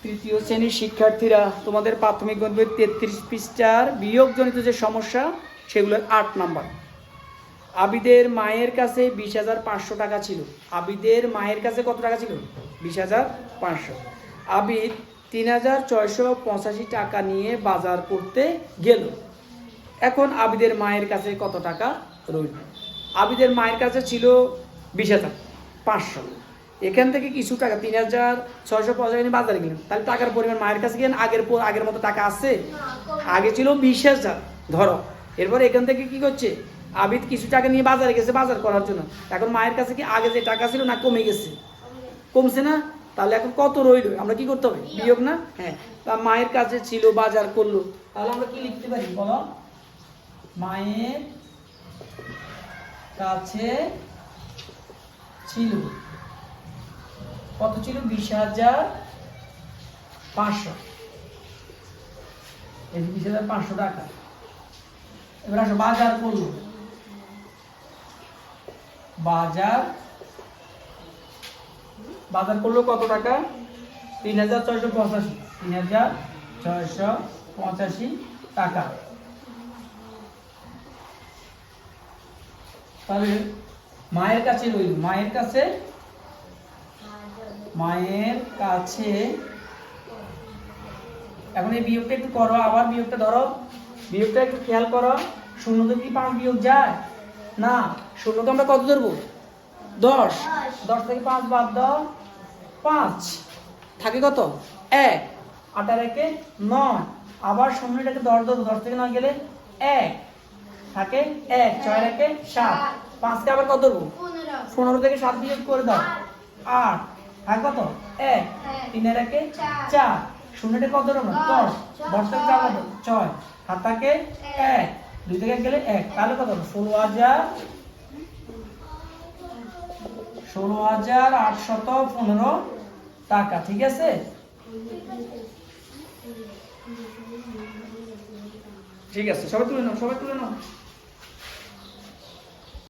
তৃতীয় শ্রেণীর শিক্ষার্থীরা, তোমাদের প্রাথমিক গণিতের 33 পৃষ্ঠার বিয়োগজনিত যে সমস্যা সেগুলোর 8 নাম্বার। আবিদের মায়ের কাছে 20,500 টাকা ছিল। আবিদের মায়ের কাছে কত টাকা ছিল? 20,500। আবিদ 3,685 টাকা নিয়ে বাজার করতে গেল। এখন আবিদের মায়ের কাছে কত টাকা রইল? আবিদের মায়ের কাছে ছিল 20,500। এখান থেকে কিছু টাকা 3,685 বাজারে গেলেন, তাহলে টাকার পরিমাণ মায়ের কাছে গেলেন আগের মতো টাকা আছে? আগে ছিল 20,000 ধরো। এরপর এখান থেকে কি করছে? আবিদ কিছু টাকা নিয়ে বাজারে গেছে বাজার করার জন্য। এখন মায়ের কাছে কি আগে যে টাকা ছিল না কমে গেছে? কমছে না? তাহলে এখন কত রইল? আমরা কি করতে হবে? বিয়োগ না? হ্যাঁ। তা মায়ের কাছে ছিল, বাজার করলো, তাহলে আমরা কি লিখতে পারি বলো? মায়ের কাছে ছিল কত? ছিল 20,500। এই 20,500 টাকা। এবার আসো, বাজার করলো। বাজার করলো কত টাকা? 3,685। 3,685 টাকা। তাহলে মায়ের কাছে রইল, মায়ের কাছে এখন এই বিয়োগটা একটু করো, আবার বিয়োগটা ধরো, বিয়োগটা একটু খেয়াল করো। শূন্য থেকে কি 5 বিয়োগ যায় না? শূন্যকে আমরা কত ধরবো? 10। 10 থেকে 5 বাদ দাও, 5 থাকে কত? 1। 8 আর 1 9। আবার শূন্যটাকে 10 ধরবো, 10 থেকে 9 গেলে 1 থাকে 1। 6 আর 1 7। 5 কে আবার কত ধরবো? 15 থেকে 7 বিয়োগ করে দাও, 8 থাকে কত? 1। 3 আর 1 4। শূন্যটা কত ধরবো? 10। 10 থেকে 4 কত? 6। হাত থাকে 1। 2 থেকে 1 গেলে 1। তাহলে কত? 16,815 টাকা। ঠিক আছে? ঠিক আছে, সবাই তুলে নাও, সবাই তুলে নাও।